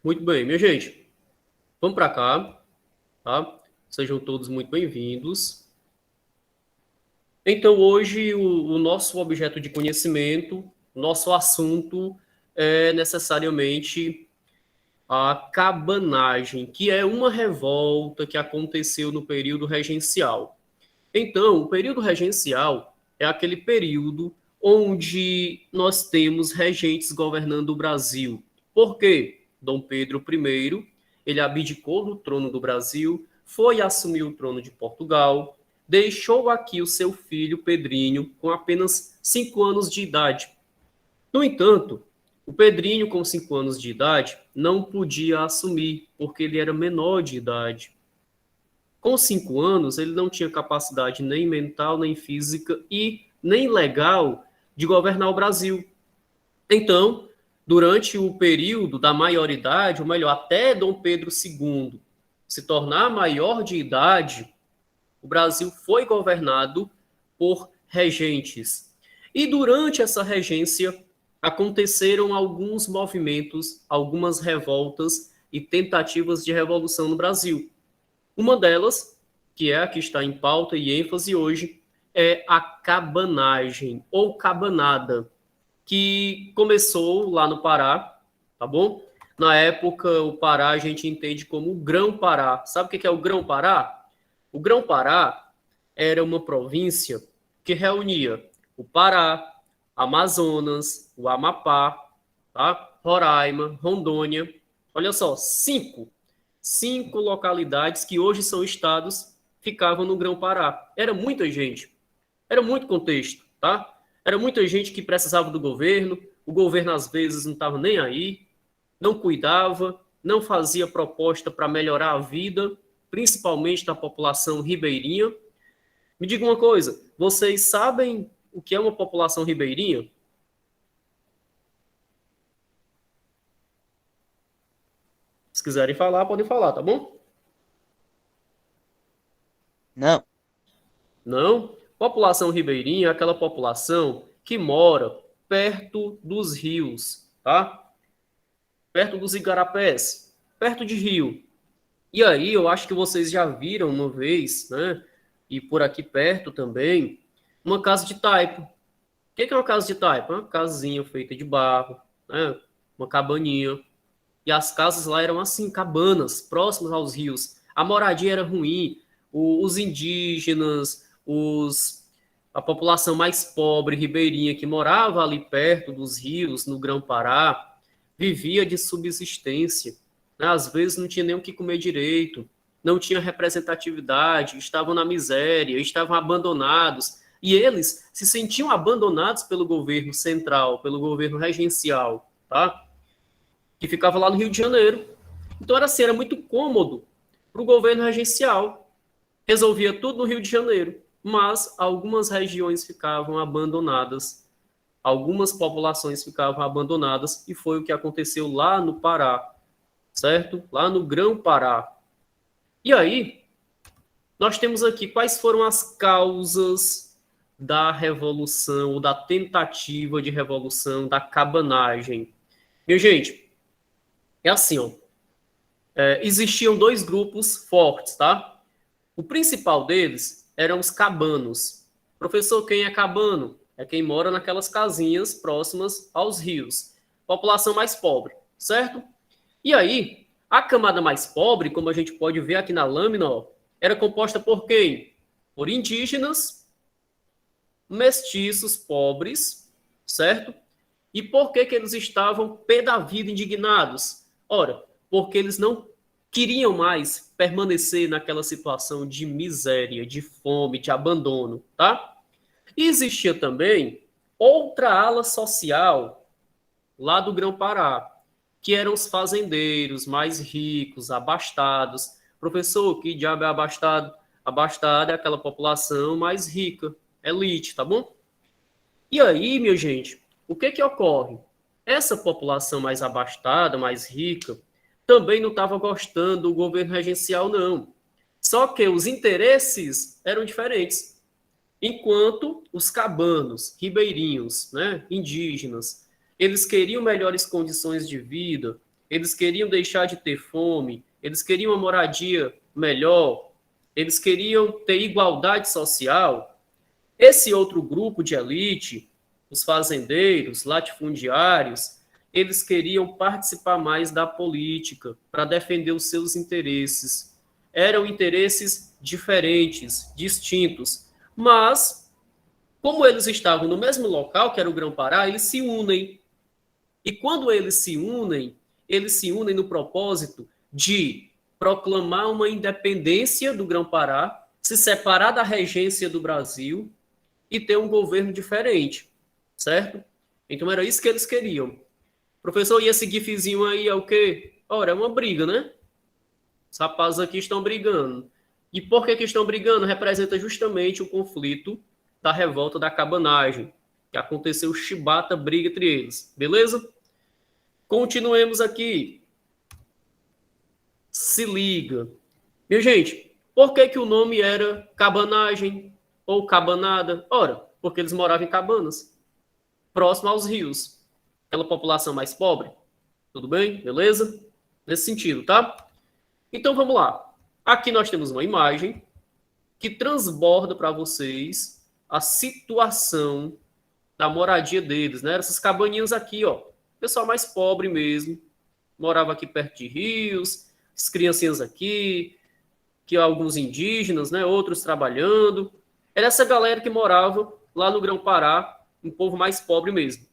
Muito bem, minha gente. Vamos para cá, tá? Sejam todos muito bem-vindos. Então, hoje, o nosso objeto de conhecimento, nosso assunto é necessariamente a cabanagem, que é uma revolta que aconteceu no período regencial. Então, o período regencial é aquele período onde nós temos regentes governando o Brasil. Por quê? Dom Pedro I, ele abdicou do trono do Brasil, foi assumir o trono de Portugal, deixou aqui o seu filho Pedrinho com apenas 5 anos de idade. No entanto, o Pedrinho, com 5 anos de idade, não podia assumir, porque ele era menor de idade. Com 5 anos, ele não tinha capacidade nem mental, nem física e nem legal de governar o Brasil. Então, durante o período da maioridade, ou melhor, até Dom Pedro II se tornar maior de idade, o Brasil foi governado por regentes. E durante essa regência aconteceram alguns movimentos, algumas revoltas e tentativas de revolução no Brasil. Uma delas, que é a que está em pauta e ênfase hoje, é a cabanagem ou cabanada, que começou lá no Pará, tá bom? Na época, o Pará a gente entende como o Grão-Pará. Sabe o que é o Grão-Pará? O Grão-Pará era uma província que reunia o Pará, Amazonas, o Amapá, tá? Roraima, Rondônia. Olha só, cinco localidades que hoje são estados ficavam no Grão-Pará. Era muita gente, era muito contexto, tá? Era muita gente que precisava do governo, o governo às vezes não estava nem aí, não cuidava, não fazia proposta para melhorar a vida, principalmente da população ribeirinha. Me diga uma coisa, vocês sabem o que é uma população ribeirinha? Se quiserem falar, podem falar, tá bom? Não, Não? População ribeirinha é aquela população que mora perto dos rios, tá? Perto dos igarapés, perto de rio. E aí eu acho que vocês já viram uma vez, né? E por aqui perto também, uma casa de taipa. O que é uma casa de taipa? Uma casinha feita de barro, né? Uma cabaninha. E as casas lá eram assim, cabanas, próximas aos rios. A moradia era ruim, os indígenas, a população mais pobre, ribeirinha, que morava ali perto dos rios, no Grão-Pará, vivia de subsistência. Né? Às vezes não tinha nem o que comer direito, não tinha representatividade, estavam na miséria, estavam abandonados. E eles se sentiam abandonados pelo governo central, pelo governo regencial, tá? Que ficava lá no Rio de Janeiro. Então era assim, era muito cômodo para o governo regencial. Resolvia tudo no Rio de Janeiro, mas algumas regiões ficavam abandonadas, algumas populações ficavam abandonadas, e foi o que aconteceu lá no Pará, certo? Lá no Grão-Pará. E aí, nós temos aqui quais foram as causas da revolução, ou da tentativa de revolução, da cabanagem. Minha gente, é assim, ó. Existiam dois grupos fortes, tá? O principal deles eram os cabanos. Professor, quem é cabano? É quem mora naquelas casinhas próximas aos rios. População mais pobre, certo? E aí, a camada mais pobre, como a gente pode ver aqui na lâmina, ó, era composta por quem? Por indígenas, mestiços, pobres, certo? E por que que eles estavam pé da vida indignados? Ora, porque eles não queriam mais permanecer naquela situação de miséria, de fome, de abandono, tá? E existia também outra ala social lá do Grão-Pará, que eram os fazendeiros mais ricos, abastados. Professor, que diabo é abastado? Abastado é aquela população mais rica, elite, tá bom? E aí, minha gente, o que que ocorre? Essa população mais abastada, mais rica, também não estava gostando do governo regencial, não. Só que os interesses eram diferentes. Enquanto os cabanos, ribeirinhos, né, indígenas, eles queriam melhores condições de vida, eles queriam deixar de ter fome, eles queriam uma moradia melhor, eles queriam ter igualdade social. Esse outro grupo de elite, os fazendeiros, latifundiários, eles queriam participar mais da política para defender os seus interesses. Eram interesses diferentes, distintos, mas como eles estavam no mesmo local, que era o Grão-Pará, eles se unem. E quando eles se unem no propósito de proclamar uma independência do Grão-Pará, se separar da regência do Brasil e ter um governo diferente, certo? Então era isso que eles queriam. Professor, e esse gifzinho aí é o quê? Ora, é uma briga, né? Os rapazes aqui estão brigando. E por que estão brigando? Representa justamente o conflito da revolta da cabanagem, que aconteceu chibata, briga entre eles. Beleza? Continuemos aqui. Se liga. Minha gente, por que o nome era cabanagem ou cabanada? Ora, porque eles moravam em cabanas, próximo aos rios. Aquela população mais pobre. Tudo bem? Beleza? Nesse sentido, tá? Então vamos lá. Aqui nós temos uma imagem que transborda para vocês a situação da moradia deles, né? Essas cabaninhas aqui, ó. Pessoal mais pobre mesmo. Morava aqui perto de rios, as criancinhas aqui, que alguns indígenas, né? Outros trabalhando. Era essa galera que morava lá no Grão-Pará, um povo mais pobre mesmo.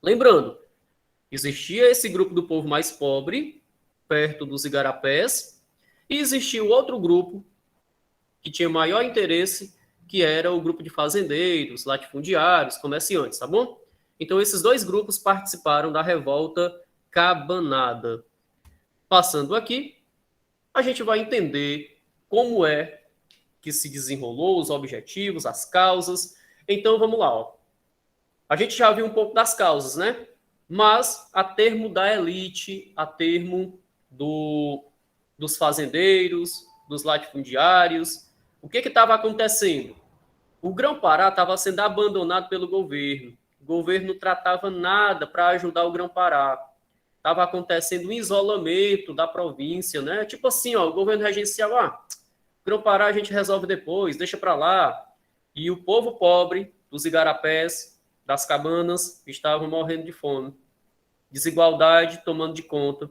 Lembrando, existia esse grupo do povo mais pobre, perto dos igarapés, e existia o outro grupo que tinha maior interesse, que era o grupo de fazendeiros, latifundiários, comerciantes, tá bom? Então, esses dois grupos participaram da revolta cabanada. Passando aqui, a gente vai entender como é que se desenrolou, os objetivos, as causas. Então, vamos lá, ó. A gente já viu um pouco das causas, né? Mas a termo da elite, a termo dos fazendeiros, dos latifundiários, o que estava acontecendo? O Grão-Pará estava sendo abandonado pelo governo. O governo não tratava nada para ajudar o Grão-Pará. Estava acontecendo um isolamento da província, né? Tipo assim, ó, o governo regencial, Grão-Pará a gente resolve depois, deixa para lá. E o povo pobre dos igarapés, das cabanas, estavam morrendo de fome. Desigualdade tomando de conta.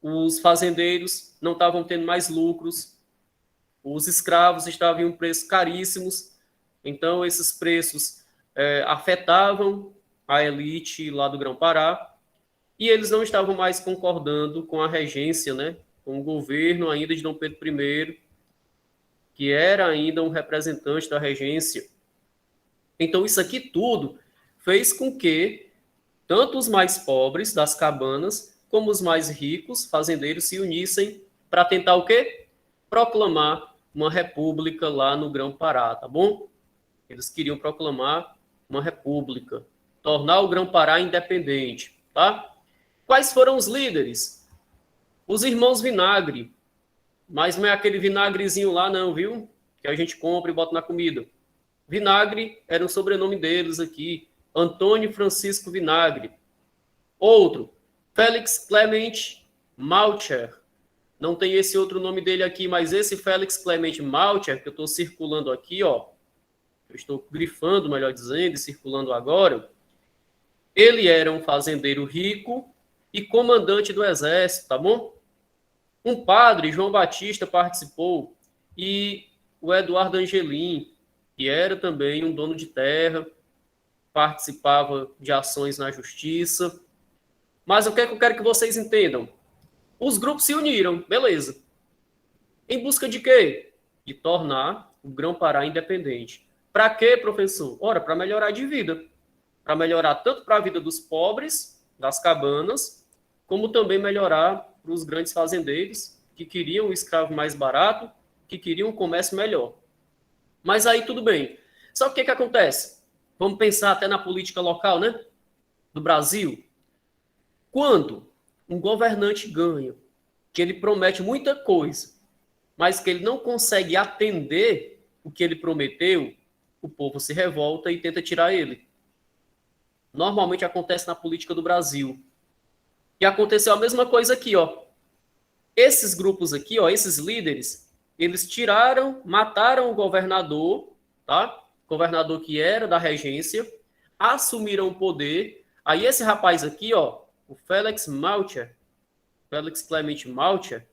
Os fazendeiros não estavam tendo mais lucros. Os escravos estavam em um preço caríssimos. Então, esses preços afetavam a elite lá do Grão-Pará. E eles não estavam mais concordando com a regência, né? Com o governo ainda de Dom Pedro I, que era ainda um representante da regência. Então, isso aqui tudo fez com que tanto os mais pobres das cabanas, como os mais ricos, fazendeiros, se unissem para tentar o quê? Proclamar uma república lá no Grão-Pará, tá bom? Eles queriam proclamar uma república, tornar o Grão-Pará independente, tá? Quais foram os líderes? Os irmãos Vinagre. Mas não é aquele vinagrezinho lá, não, viu? Que a gente compra e bota na comida. Vinagre era o sobrenome deles aqui. Antônio Francisco Vinagre. Outro, Félix Clement Malcher. Não tem esse outro nome dele aqui, mas esse Félix Clement Malcher, que eu estou circulando aqui, ó. Eu estou grifando, melhor dizendo, e circulando agora. Ele era um fazendeiro rico e comandante do exército, tá bom? Um padre, João Batista, participou, e o Eduardo Angelim, que era também um dono de terra, participava de ações na justiça. Mas o que é que eu quero que vocês entendam? Os grupos se uniram, beleza. Em busca de quê? De tornar o Grão-Pará independente. Para quê, professor? Ora, para melhorar de vida. Para melhorar tanto para a vida dos pobres, das cabanas, como também melhorar para os grandes fazendeiros que queriam um escravo mais barato, que queriam um comércio melhor. Mas aí tudo bem. Só que o que acontece? Vamos pensar até na política local, né? Do Brasil. Quando um governante ganha, que ele promete muita coisa, mas que ele não consegue atender o que ele prometeu, o povo se revolta e tenta tirar ele. Normalmente acontece na política do Brasil. E aconteceu a mesma coisa aqui, ó. Esses grupos aqui, ó, esses líderes, eles mataram o governador, tá? Governador que era da regência, assumiram o poder. Aí esse rapaz aqui, ó, o Félix Clemente Malcher,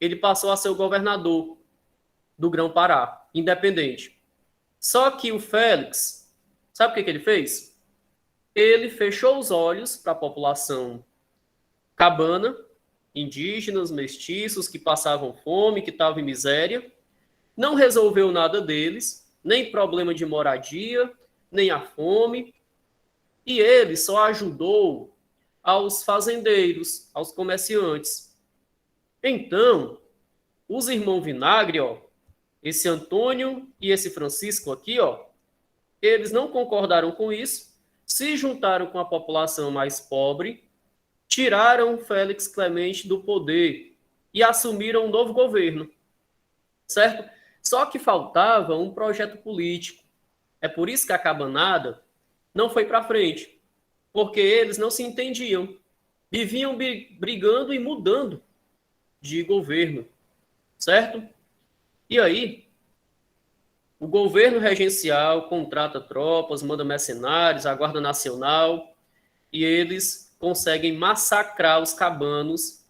ele passou a ser o governador do Grão-Pará, independente. Só que o Félix, sabe o que ele fez? Ele fechou os olhos para a população cabana, indígenas, mestiços, que passavam fome, que estavam em miséria, não resolveu nada deles, nem problema de moradia, nem a fome, e ele só ajudou aos fazendeiros, aos comerciantes. Então, os irmãos Vinagre, ó, esse Antônio e esse Francisco aqui, ó, eles não concordaram com isso, se juntaram com a população mais pobre, tiraram Félix Clemente do poder e assumiram um novo governo, certo? Só que faltava um projeto político. É por isso que a cabanada não foi para frente, porque eles não se entendiam, viviam brigando e mudando de governo, certo? E aí, o governo regencial contrata tropas, manda mercenários, a Guarda Nacional, e eles conseguem massacrar os cabanos,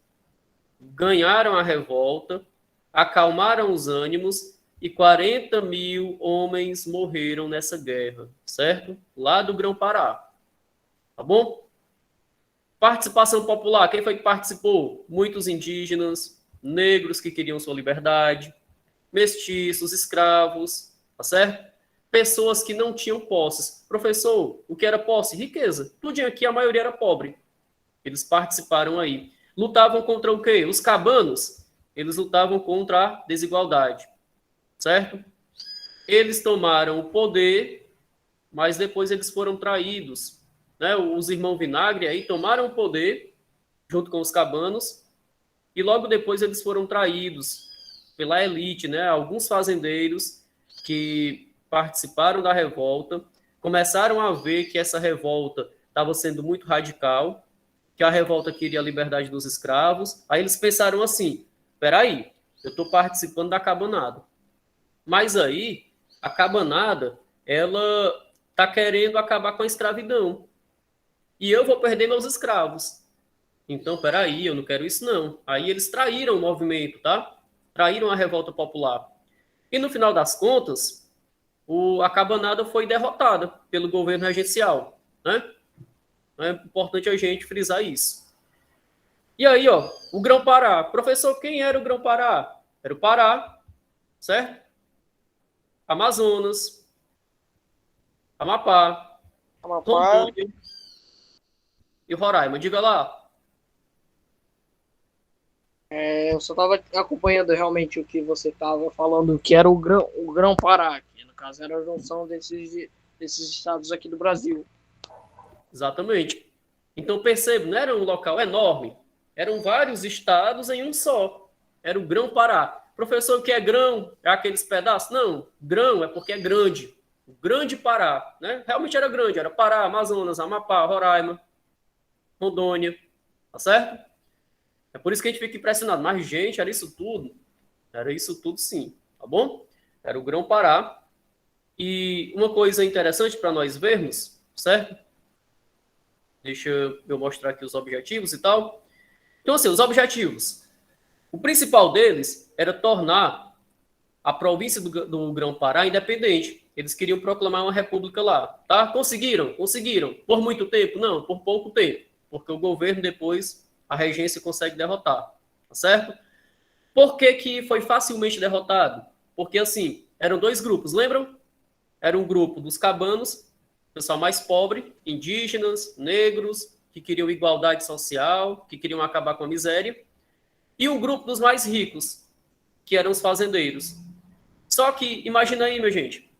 ganharam a revolta, acalmaram os ânimos e 40 mil homens morreram nessa guerra, certo? Lá do Grão-Pará. Tá bom? Participação popular. Quem foi que participou? Muitos indígenas, negros que queriam sua liberdade, mestiços, escravos, tá certo? Pessoas que não tinham posses. Professor, o que era posse? Riqueza. Tudinho aqui, a maioria era pobre. Eles participaram aí. Lutavam contra o quê? Os cabanos. Eles lutavam contra a desigualdade, certo? Eles tomaram o poder, mas depois eles foram traídos, né? Os irmãos Vinagre aí tomaram o poder junto com os cabanos e logo depois eles foram traídos pela elite, né? Alguns fazendeiros que participaram da revolta começaram a ver que essa revolta estava sendo muito radical, que a revolta queria a liberdade dos escravos. Aí eles pensaram assim: peraí, eu estou participando da cabanada, mas aí a cabanada ela está querendo acabar com a escravidão e eu vou perder meus escravos. Então, peraí, eu não quero isso não. Aí eles traíram o movimento, tá? Traíram a revolta popular. E no final das contas, a cabanada foi derrotada pelo governo regencial, né? É importante a gente frisar isso. E aí, ó, o Grão-Pará. Professor, quem era o Grão-Pará? Era o Pará, certo? Amazonas, Amapá, Amapá. Rondônia e Roraima. Diga lá. Eu só estava acompanhando realmente o que você estava falando, que era o Grão-Pará, que no caso era a junção desses estados aqui do Brasil. Exatamente. Então, percebe, não era um local enorme. Eram vários estados em um só. Era o Grão-Pará. Professor, o que é grão? É aqueles pedaços? Não, grão é porque é grande. O Grande Pará, né? Realmente era grande. Era Pará, Amazonas, Amapá, Roraima, Rondônia. Tá certo? É por isso que a gente fica impressionado. Mas, gente, era isso tudo? Era isso tudo, sim. Tá bom? Era o Grão-Pará. E uma coisa interessante para nós vermos, certo? Deixa eu mostrar aqui os objetivos e tal. Então, assim, os objetivos. O principal deles era tornar a província do Grão-Pará independente. Eles queriam proclamar uma república lá. Tá? Conseguiram? Conseguiram. Por muito tempo? Não, por pouco tempo. Porque o governo depois, a regência consegue derrotar. Tá certo? Por que que foi facilmente derrotado? Porque, assim, eram dois grupos, lembram? Era um grupo dos cabanos, pessoal mais pobre, indígenas, negros, que queriam igualdade social, que queriam acabar com a miséria, e um grupo dos mais ricos, que eram os fazendeiros. Só que, imagina aí, minha gente,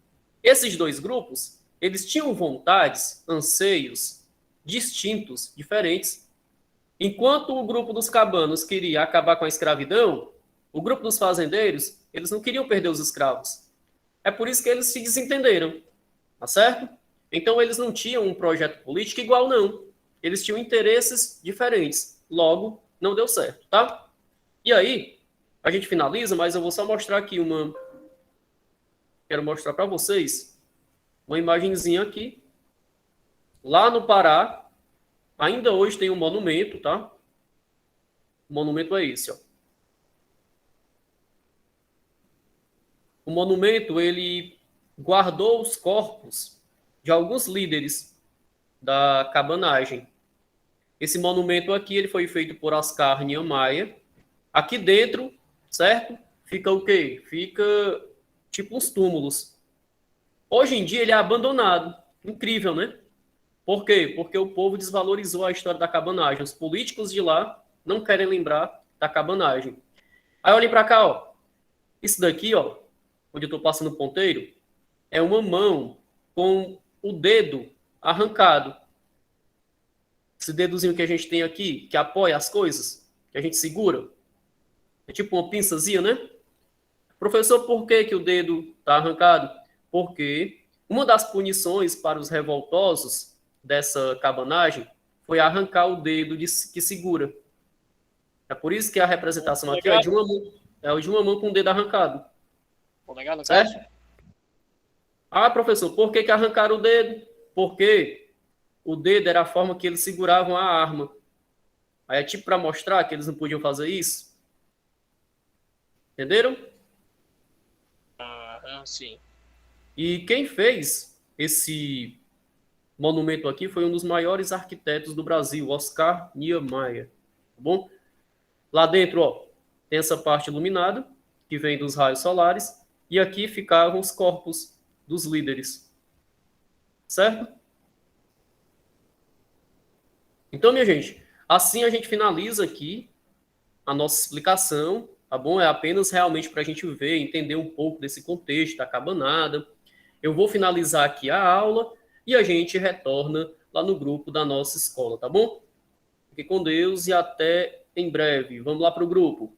esses dois grupos, eles tinham vontades, anseios distintos, diferentes. Enquanto o grupo dos cabanos queria acabar com a escravidão, o grupo dos fazendeiros, eles não queriam perder os escravos. É por isso que eles se desentenderam, tá certo? Então eles não tinham um projeto político igual, não. Eles tinham interesses diferentes. logo não deu certo, tá? E aí, a gente finaliza, mas eu vou só mostrar aqui uma... Quero mostrar para vocês uma imagenzinha aqui. Lá no Pará, ainda hoje tem um monumento, tá? O monumento é esse, ó. O monumento, ele guardou os corpos de alguns líderes da cabanagem. Esse monumento aqui, ele foi feito por Oscar Niemeyer. Aqui dentro, certo? Fica o quê? Fica tipo uns túmulos. Hoje em dia ele é abandonado. Incrível, né? Por quê? Porque o povo desvalorizou a história da cabanagem. Os políticos de lá não querem lembrar da cabanagem. Aí olhem para cá, ó. Isso daqui, ó, onde eu estou passando o ponteiro, é uma mão com o dedo arrancado. Esse dedozinho que a gente tem aqui, que apoia as coisas, que a gente segura. É tipo uma pinçazinha, né? Professor, por que o dedo está arrancado? Porque uma das punições para os revoltosos dessa cabanagem foi arrancar o dedo que segura. É por isso que a representação aqui é de uma mão com o dedo arrancado. Polegar, no certo? caso? Ah, professor, por que arrancaram o dedo? Porque o dedo era a forma que eles seguravam a arma. Aí é tipo para mostrar que eles não podiam fazer isso. Entenderam? Sim. E quem fez esse monumento aqui foi um dos maiores arquitetos do Brasil, Oscar Niemeyer. Tá bom? Lá dentro, ó, tem essa parte iluminada, que vem dos raios solares, e aqui ficavam os corpos dos líderes. Certo? Então, minha gente, assim a gente finaliza aqui a nossa explicação, tá bom? É apenas realmente para a gente ver, entender um pouco desse contexto da cabanada. Eu vou finalizar aqui a aula e a gente retorna lá no grupo da nossa escola, tá bom? Fique com Deus e até em breve. Vamos lá para o grupo.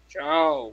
Tchau.